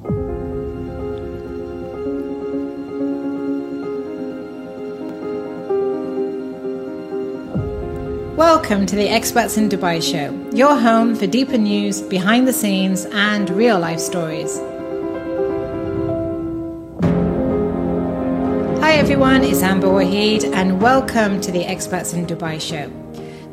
Welcome to the Experts in Dubai show, your home for deeper news, behind the scenes, and real life stories. Hi everyone, it's Amber Waheed, and welcome to the Experts in Dubai show.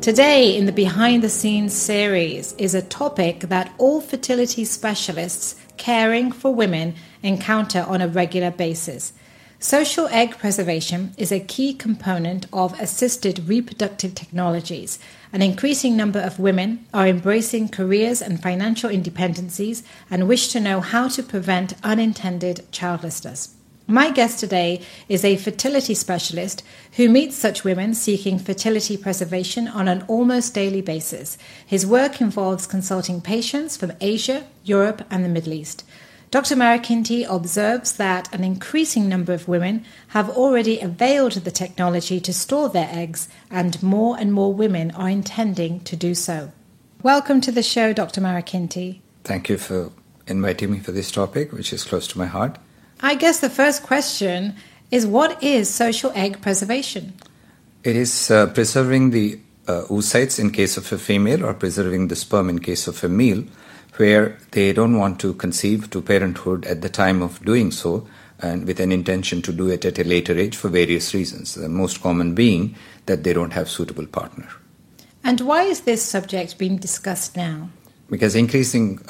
Today in the Behind the Scenes series is a topic that all fertility specialists caring for women encounter on a regular basis. Social egg preservation is a key component of assisted reproductive technologies. An increasing number of women are embracing careers and financial independencies and wish to know how to prevent unintended childlessness. My guest today is a fertility specialist who meets such women seeking fertility preservation on an almost daily basis. His work involves consulting patients from Asia, Europe, and the Middle East. Dr. Marakinti observes that an increasing number of women have already availed the technology to store their eggs, and more women are intending to do so. Welcome to the show, Dr. Marakinti. Thank you for inviting me for this topic, which is close to my heart. I guess the first question is, what is social egg preservation? It is preserving the oocytes in case of a female or preserving the sperm in case of a male, where they don't want to conceive to parenthood at the time of doing so, and with an intention to do it at a later age for various reasons, the most common being that they don't have suitable partner. And why is this subject being discussed now? Because increasing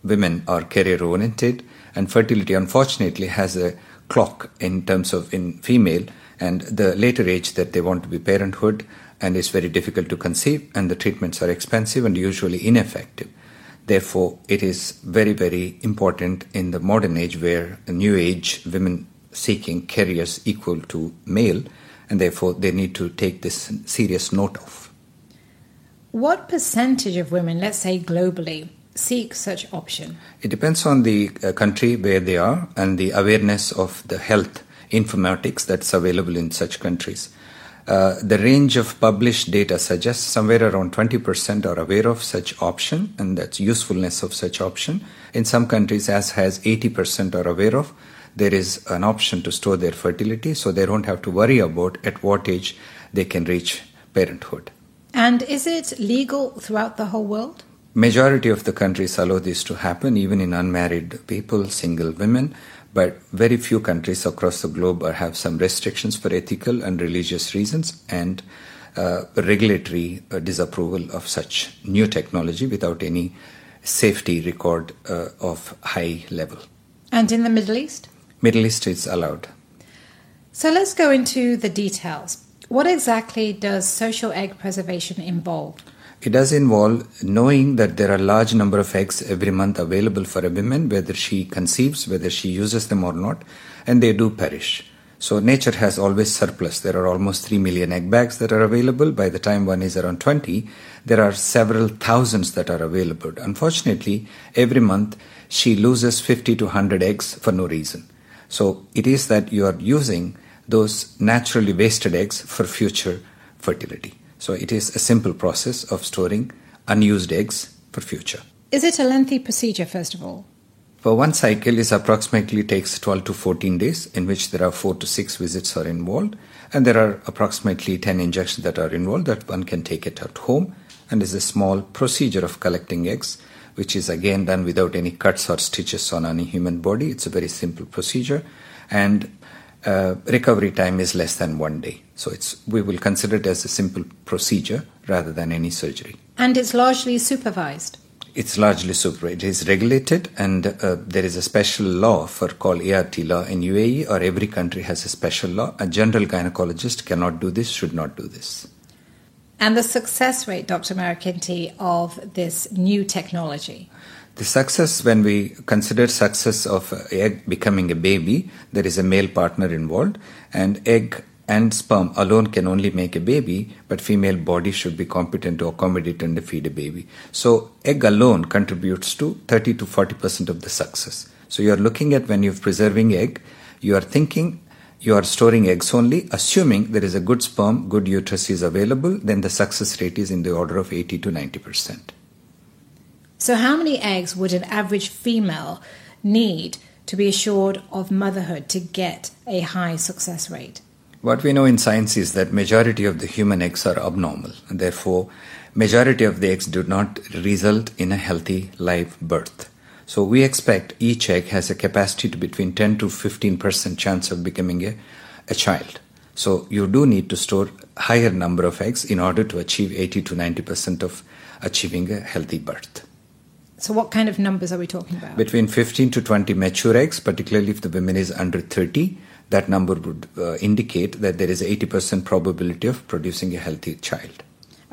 women are career-oriented, and fertility, unfortunately, has a clock in terms of in female, and the later age that they want to be parenthood, and it's very difficult to conceive, and the treatments are expensive and usually ineffective. Therefore, it is very, very important in the modern age where a new age women seeking careers equal to male, and therefore they need to take this serious note of. What percentage of women, let's say globally, seek such option? It depends on the country where they are and the awareness of the health informatics that's available in such countries. The range of published data suggests somewhere around 20% are aware of such option, and that's usefulness of such option. In some countries, as has 80% are aware of, there is an option to store their fertility, so they don't have to worry about at what age they can reach parenthood. And is it legal throughout the whole world? Majority of the countries allow this to happen, even in unmarried people, single women, but very few countries across the globe have some restrictions for ethical and religious reasons and regulatory disapproval of such new technology without any safety record of high level. And in the Middle East? Middle East is allowed. So let's go into the details. What exactly does social egg preservation involve? It does involve knowing that there are a large number of eggs every month available for a woman, whether she conceives, whether she uses them or not, and they do perish. So nature has always surplus. There are almost 3 million egg bags that are available. By the time one is around 20, there are several thousands that are available. Unfortunately, every month she loses 50 to 100 eggs for no reason. So it is that you are using those naturally wasted eggs for future fertility. So it is a simple process of storing unused eggs for future. Is it a lengthy procedure, first of all? For one cycle, it approximately takes 12 to 14 days, in which there are 4 to 6 visits are involved, and there are approximately 10 injections that are involved that one can take it at home, and is a small procedure of collecting eggs, which is again done without any cuts or stitches on any human body. It's a very simple procedure, and recovery time is less than 1 day. So we will consider it as a simple procedure rather than any surgery. And it's largely supervised? It's largely supervised. It is regulated, and there is a special law called ART law in UAE, or every country has a special law. A general gynecologist cannot do this, should not do this. And the success rate, Dr. Marakinti, of this new technology? The success, when we consider success of egg becoming a baby, there is a male partner involved, and egg and sperm alone can only make a baby, but female body should be competent to accommodate and feed a baby. So egg alone contributes to 30 to 40% of the success. So you are looking at, when you're preserving egg, you are thinking you are storing eggs only, assuming there is a good sperm, good uterus is available, then the success rate is in the order of 80 to 90%. So how many eggs would an average female need to be assured of motherhood to get a high success rate? What we know in science is that majority of the human eggs are abnormal, and therefore majority of the eggs do not result in a healthy live birth. So we expect each egg has a capacity to between 10 to 15% chance of becoming a child. So you do need to store higher number of eggs in order to achieve 80 to 90% of achieving a healthy birth. So what kind of numbers are we talking about? Between 15 to 20 mature eggs, particularly if the woman is under 30, that number would indicate that there is 80% probability of producing a healthy child.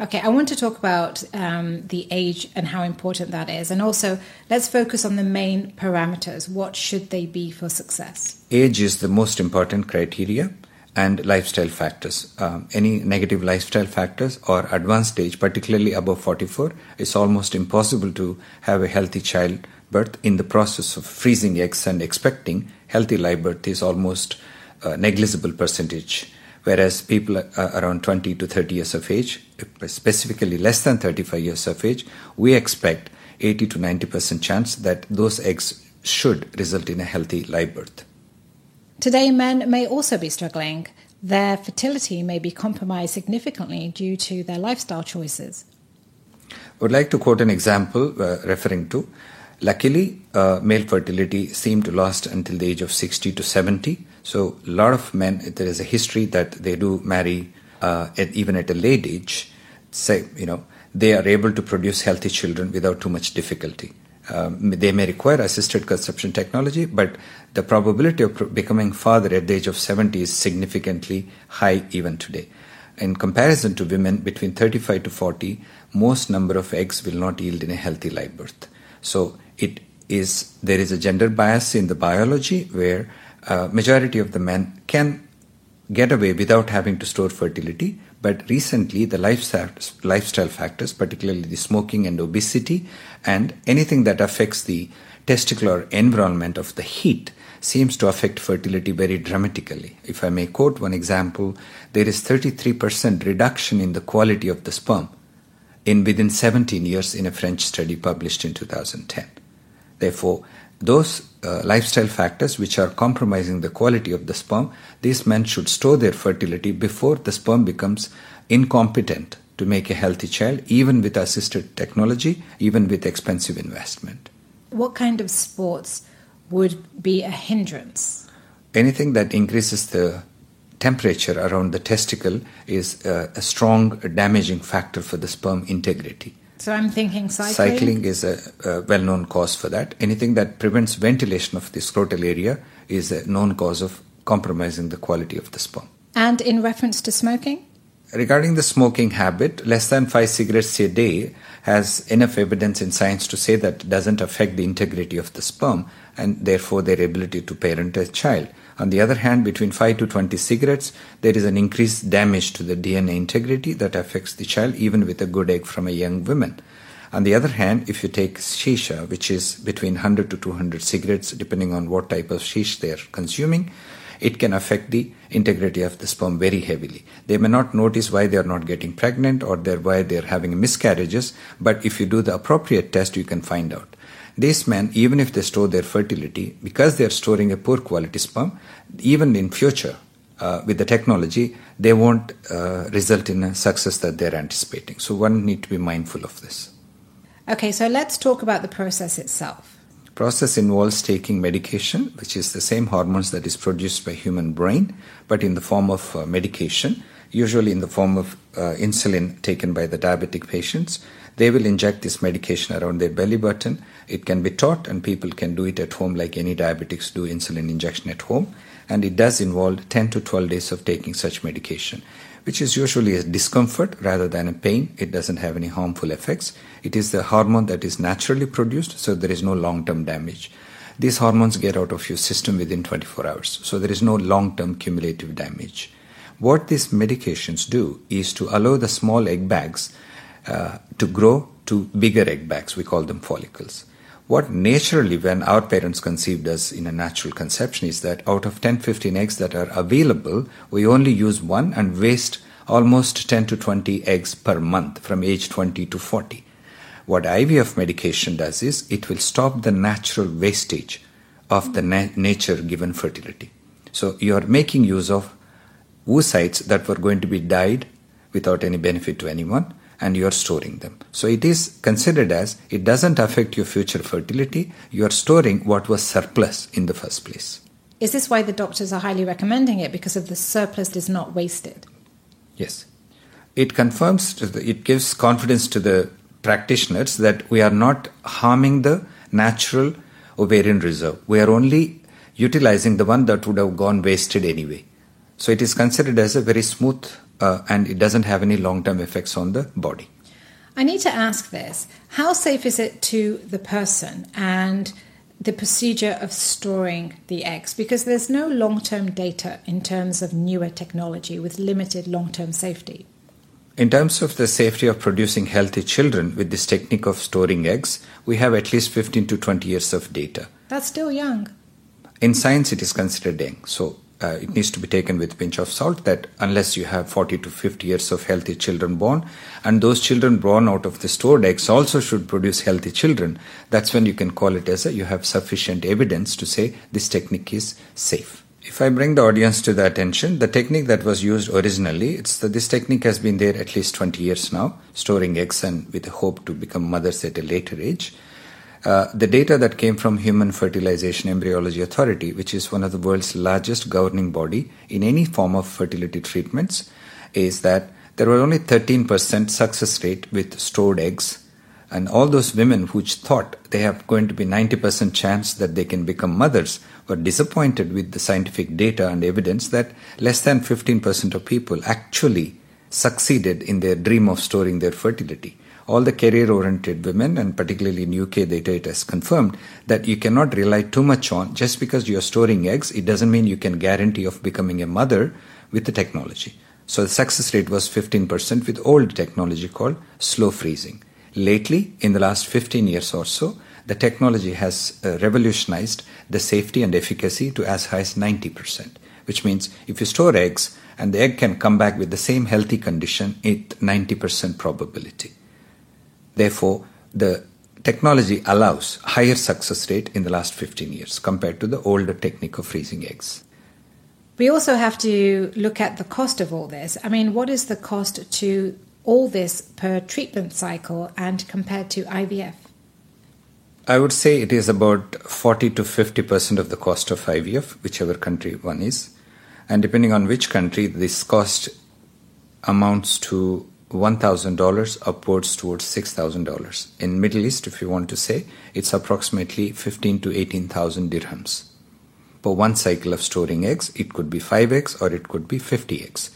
Okay, I want to talk about the age and how important that is. And also, let's focus on the main parameters. What should they be for success? Age is the most important criteria, and lifestyle factors. Any negative lifestyle factors or advanced age, particularly above 44, it's almost impossible to have a healthy childbirth. In the process of freezing eggs and expecting healthy live birth is almost a negligible percentage. Whereas people around 20 to 30 years of age, specifically less than 35 years of age, we expect 80 to 90% chance that those eggs should result in a healthy live birth. Today, men may also be struggling. Their fertility may be compromised significantly due to their lifestyle choices. I would like to quote an example referring to, luckily, male fertility seemed to last until the age of 60 to 70. So a lot of men, there is a history that they do marry even at a late age. Say, they are able to produce healthy children without too much difficulty. They may require assisted conception technology, but the probability of becoming father at the age of 70 is significantly high even today. In comparison to women between 35 to 40, most number of eggs will not yield in a healthy live birth. So there is a gender bias in the biology where majority of the men can get away without having to store fertility. But recently, the lifestyle factors, particularly the smoking and obesity, and anything that affects the testicular environment of the heat, seems to affect fertility very dramatically. If I may quote one example, there is 33% reduction in the quality of the sperm within 17 years in a French study published in 2010. Therefore, those lifestyle factors which are compromising the quality of the sperm, these men should store their fertility before the sperm becomes incompetent to make a healthy child, even with assisted technology, even with expensive investment. What kind of sports would be a hindrance? Anything that increases the temperature around the testicle is a strong damaging factor for the sperm integrity. So I'm thinking cycling? Cycling is a well-known cause for that. Anything that prevents ventilation of the scrotal area is a known cause of compromising the quality of the sperm. And in reference to smoking? Regarding the smoking habit, less than 5 cigarettes a day has enough evidence in science to say that it doesn't affect the integrity of the sperm and therefore their ability to parent a child. On the other hand, between 5 to 20 cigarettes, there is an increased damage to the DNA integrity that affects the child even with a good egg from a young woman. On the other hand, if you take shisha, which is between 100 to 200 cigarettes, depending on what type of shish they are consuming, it can affect the integrity of the sperm very heavily. They may not notice why they are not getting pregnant or why they are having miscarriages, but if you do the appropriate test, you can find out. These men, even if they store their fertility, because they are storing a poor quality sperm, even in future, with the technology, they won't result in a success that they're anticipating. So one need to be mindful of this. Okay, so let's talk about the process itself. Process involves taking medication, which is the same hormones that is produced by human brain, but in the form of medication, usually in the form of insulin taken by the diabetic patients. They will inject this medication around their belly button. It can be taught and people can do it at home like any diabetics do insulin injection at home. And it does involve 10 to 12 days of taking such medication, which is usually a discomfort rather than a pain. It doesn't have any harmful effects. It is the hormone that is naturally produced, so there is no long-term damage. These hormones get out of your system within 24 hours, so there is no long-term cumulative damage. What these medications do is to allow the small egg bags to grow to bigger egg bags. We call them follicles. What naturally, when our parents conceived us in a natural conception, is that out of 10-15 eggs that are available, we only use one and waste almost 10 to 20 eggs per month from age 20 to 40. What IVF medication does is it will stop the natural wastage of the nature given fertility. So you are making use of oocytes that were going to be died without any benefit to anyone, and you are storing them. So it is considered as it doesn't affect your future fertility. You are storing what was surplus in the first place. Is this why the doctors are highly recommending it? Because of the surplus is not wasted? Yes. It confirms, it gives confidence to the practitioners that we are not harming the natural ovarian reserve. We are only utilizing the one that would have gone wasted anyway. So it is considered as a very smooth and it doesn't have any long-term effects on the body. I need to ask this. How safe is it to the person and the procedure of storing the eggs? Because there's no long-term data in terms of newer technology with limited long-term safety. In terms of the safety of producing healthy children with this technique of storing eggs, we have at least 15 to 20 years of data. That's still young. In science, it is considered young. So it needs to be taken with a pinch of salt that unless you have 40 to 50 years of healthy children born, and those children born out of the stored eggs also should produce healthy children, that's when you can call it as you have sufficient evidence to say this technique is safe. If I bring the audience to the attention, the technique that was used originally, this technique has been there at least 20 years now, storing eggs and with a hope to become mothers at a later age. The data that came from Human Fertilization Embryology Authority, which is one of the world's largest governing body in any form of fertility treatments, is that there were only 13% success rate with stored eggs. And all those women who thought they have going to be 90% chance that they can become mothers were disappointed with the scientific data and evidence that less than 15% of people actually succeeded in their dream of storing their fertility. All the career-oriented women, and particularly in UK data, it has confirmed that you cannot rely too much on just because you are storing eggs. It doesn't mean you can guarantee of becoming a mother with the technology. So the success rate was 15% with old technology called slow freezing. Lately, in the last 15 years or so, the technology has revolutionized the safety and efficacy to as high as 90%, which means if you store eggs and the egg can come back with the same healthy condition at 90% probability. Therefore, the technology allows higher success rate in the last 15 years compared to the older technique of freezing eggs. We also have to look at the cost of all this. I mean, what is the cost to all this per treatment cycle and compared to IVF? I would say it is about 40 to 50% of the cost of IVF, whichever country one is. And depending on which country, this cost amounts to $1,000 upwards towards $6,000. In Middle East, if you want to say, it's approximately 15 to 18,000 dirhams. For one cycle of storing eggs, it could be 5 eggs or it could be 50 eggs.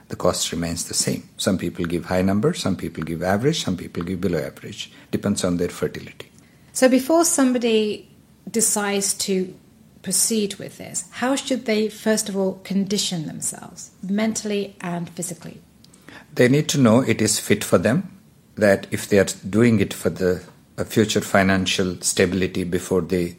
The cost remains the same. Some people give high numbers, some people give average, some people give below average. Depends on their fertility. So before somebody decides to proceed with this, how should they first of all condition themselves mentally and physically? They need to know it is fit for them, that if they are doing it for the future financial stability before they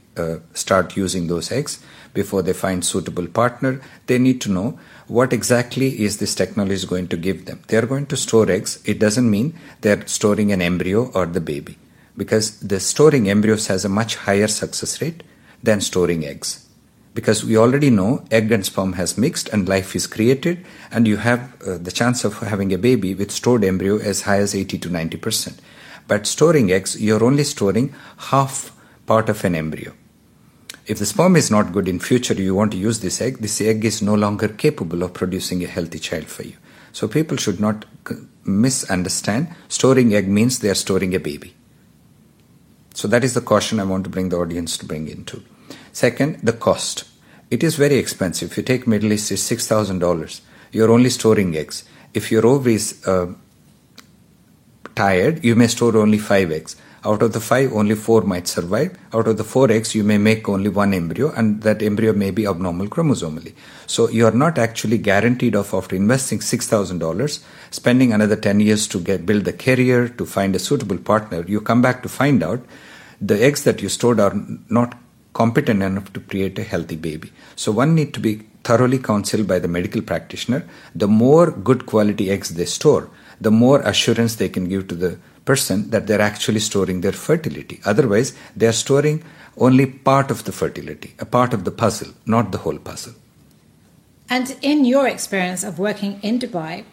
start using those eggs, before they find suitable partner, they need to know what exactly is this technology going to give them. They are going to store eggs. It doesn't mean they are storing an embryo or the baby, because the storing embryos has a much higher success rate than storing eggs. Because we already know egg and sperm has mixed and life is created, and you have the chance of having a baby with stored embryo as high as 80 to 90%. But storing eggs, you're only storing half part of an embryo. If the sperm is not good in future, you want to use this egg is no longer capable of producing a healthy child for you. So people should not misunderstand. Storing egg means they are storing a baby. So that is the caution I want to bring the audience to bring into. Second, the cost. It is very expensive. If you take Middle East, it's $6,000. You're only storing eggs. If your ovary is tired, you may store only 5 eggs. Out of the 5, only 4 might survive. Out of the 4 eggs, you may make only 1 embryo, and that embryo may be abnormal chromosomally. So you are not actually guaranteed of, after investing $6,000, spending another 10 years to build the career, to find a suitable partner, you come back to find out the eggs that you stored are not competent enough to create a healthy baby. So one need to be thoroughly counseled by the medical practitioner. The more good quality eggs they store, the more assurance they can give to the person that they're actually storing their fertility. Otherwise, they are storing only part of the fertility, a part of the puzzle, not the whole puzzle. And in your experience of working in Dubai,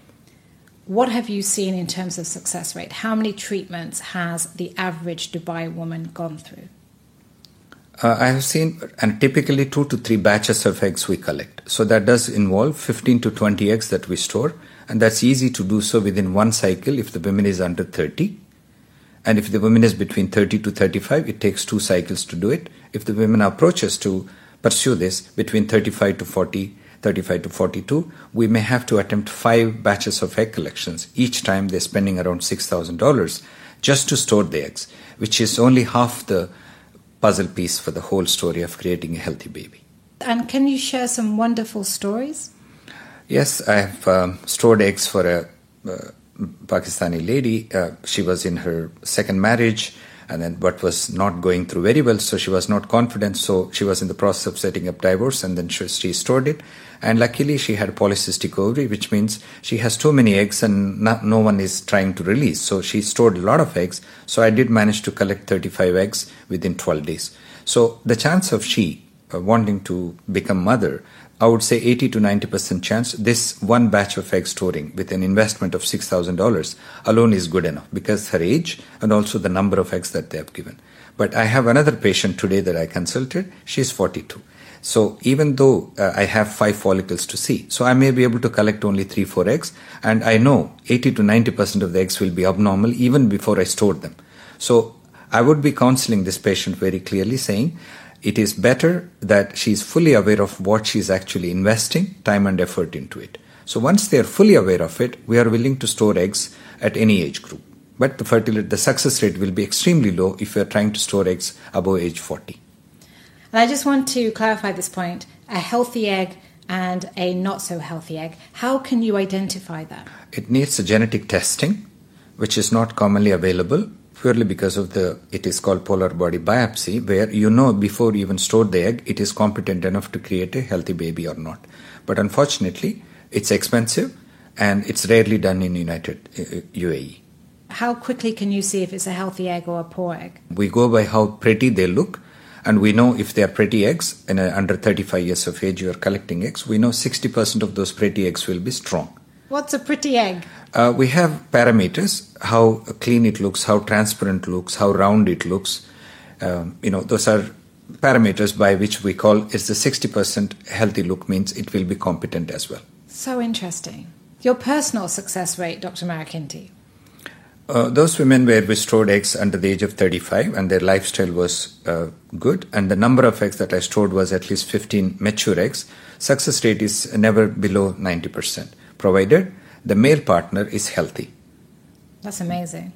what have you seen in terms of success rate? How many treatments has the average Dubai woman gone through? I have seen, and typically 2 to 3 batches of eggs we collect. So that does involve 15 to 20 eggs that we store, and that's easy to do so within one cycle if the woman is under 30. And if the woman is between 30 to 35, it takes 2 cycles to do it. If the woman approaches to pursue this between 35 to 40, 35 to 42, we may have to attempt 5 batches of egg collections. Each time they're spending around $6,000 just to store the eggs, which is only half the puzzle piece for the whole story of creating a healthy baby. And can you share some wonderful stories? Yes, I have stored eggs for a Pakistani lady. She was in her second marriage, and then but was not going through very well, so she was not confident. So she was in the process of setting up divorce, and then she stored it. And luckily, she had polycystic ovary, which means she has too many eggs, and no one is trying to release. So she stored a lot of eggs. So I did manage to collect 35 eggs within 12 days. So the chance of she wanting to become mother, I would say 80 to 90% chance. This one batch of egg storing with an investment of $6,000 alone is good enough because her age and also the number of eggs that they have given. But I have another patient today that I consulted. She's 42. So even though I have 5 follicles to see, so I may be able to collect only 3-4 eggs, and I know 80 to 90% of the eggs will be abnormal even before I stored them. So I would be counseling this patient very clearly, saying it is better that she is fully aware of what she is actually investing time and effort into it. So once they are fully aware of it, we are willing to store eggs at any age group. But the success rate will be extremely low if we are trying to store eggs above age 40. And I just want to clarify this point. A healthy egg and a not so healthy egg. How can you identify that? It needs a genetic testing, which is not commonly available purely because of it is called polar body biopsy, where you know before you even store the egg, it is competent enough to create a healthy baby or not. But unfortunately, it's expensive and it's rarely done in UAE. How quickly can you see if it's a healthy egg or a poor egg? We go by how pretty they look. And we know if they are pretty eggs, and under 35 years of age you are collecting eggs, we know 60% of those pretty eggs will be strong. What's a pretty egg? We have parameters, how clean it looks, how transparent it looks, how round it looks. Those are parameters by which we call it's the 60% healthy look means it will be competent as well. So interesting. Your personal success rate, Dr. Marakinti? Those women where we stored eggs under the age of 35 and their lifestyle was good, and the number of eggs that I stored was at least 15 mature eggs, success rate is never below 90%, provided the male partner is healthy. That's amazing.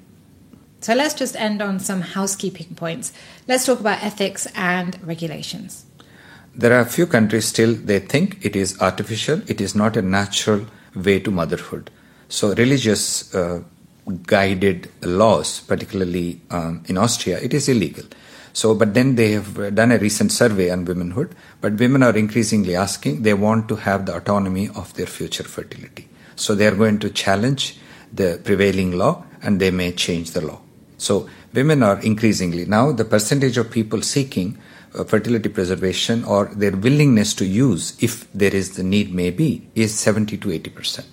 So let's just end on some housekeeping points. Let's talk about ethics and regulations. There are a few countries still, they think it is artificial, it is not a natural way to motherhood. So religious guided laws, particularly in Austria, it is illegal. So, but then they have done a recent survey on womanhood, but women are increasingly asking, they want to have the autonomy of their future fertility. So they are going to challenge the prevailing law and they may change the law. So women are increasingly, now the percentage of people seeking fertility preservation or their willingness to use, if there is the need may be, is 70 to 80%.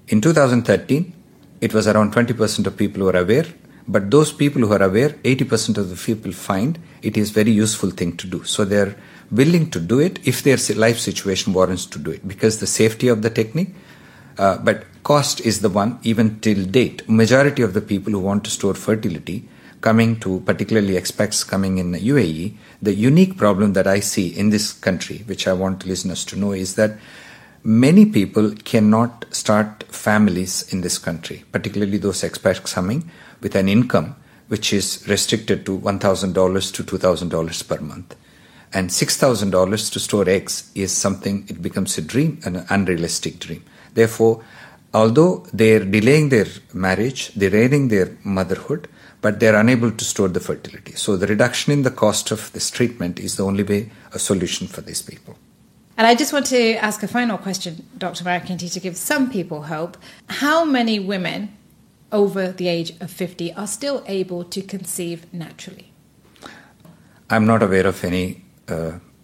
In 2013, it was around 20% of people who are aware, but those people who are aware, 80% of the people find it is very useful thing to do. So they're willing to do it if their life situation warrants to do it because the safety of the technique, but cost is the one even till date. Majority of the people who want to store fertility coming to particularly expats coming in UAE, the unique problem that I see in this country, which I want listeners to know, is that many people cannot start families in this country, particularly those expats coming with an income which is restricted to $1,000 to $2,000 per month. And $6,000 to store eggs is something, it becomes a dream, an unrealistic dream. Therefore, although they're delaying their marriage, delaying their motherhood, but they're unable to store the fertility. So the reduction in the cost of this treatment is the only way, a solution for these people. And I just want to ask a final question, Dr. Marakinti, to give some people hope. How many women over the age of 50 are still able to conceive naturally? I'm not aware of any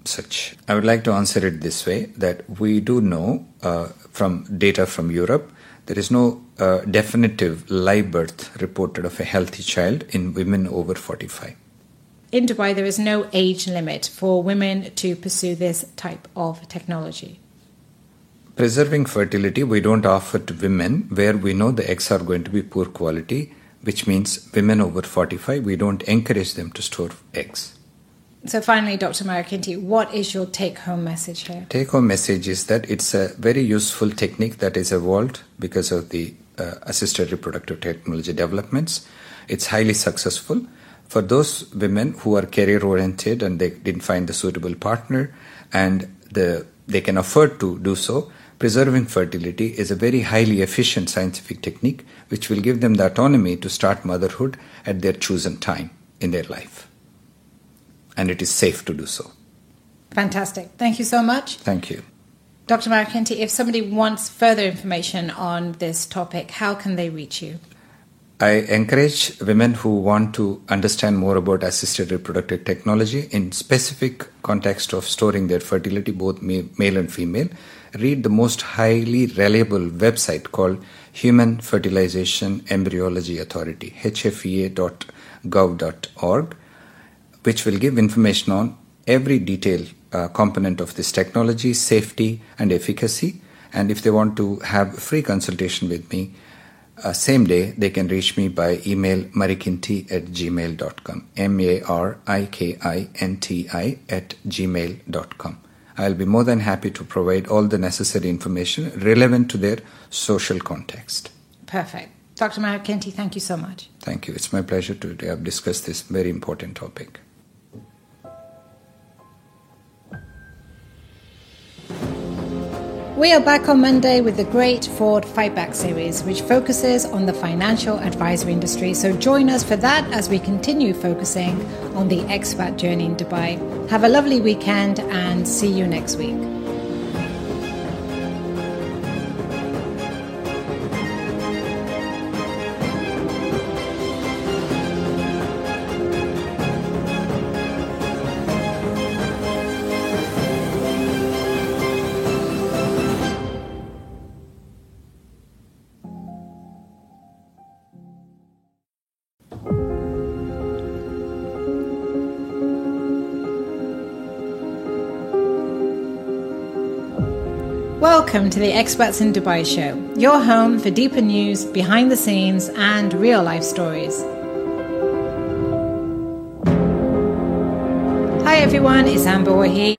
such. I would like to answer it this way, that we do know from data from Europe, there is no definitive live birth reported of a healthy child in women over 45. In Dubai, there is no age limit for women to pursue this type of technology. Preserving fertility, we don't offer to women where we know the eggs are going to be poor quality, which means women over 45, we don't encourage them to store eggs. So finally, Dr. Marikinti, what is your take-home message here? Take-home message is that it's a very useful technique that is evolved because of the assisted reproductive technology developments. It's highly successful. For those women who are career-oriented and they didn't find the suitable partner and they can afford to do so, preserving fertility is a very highly efficient scientific technique which will give them the autonomy to start motherhood at their chosen time in their life. And it is safe to do so. Fantastic. Thank you so much. Thank you. Dr. Marikinti, if somebody wants further information on this topic, how can they reach you? I encourage women who want to understand more about assisted reproductive technology in specific context of storing their fertility, both male and female, read the most highly reliable website called Human Fertilization Embryology Authority, hfea.gov.org, which will give information on every detailed component of this technology, safety and efficacy. And if they want to have a free consultation with me, same day, they can reach me by email marikinti@gmail.com, marikinti@gmail.com. I'll be more than happy to provide all the necessary information relevant to their social context. Perfect. Dr. Marikinti, thank you so much. Thank you. It's my pleasure to have discussed this very important topic. We are back on Monday with the Great Ford Fight Back series, which focuses on the financial advisory industry. So join us for that as we continue focusing on the expat journey in Dubai. Have a lovely weekend and see you next week. Welcome to the Expats in Dubai show, your home for deeper news, behind the scenes and real life stories. Hi everyone, it's Amber Wahid.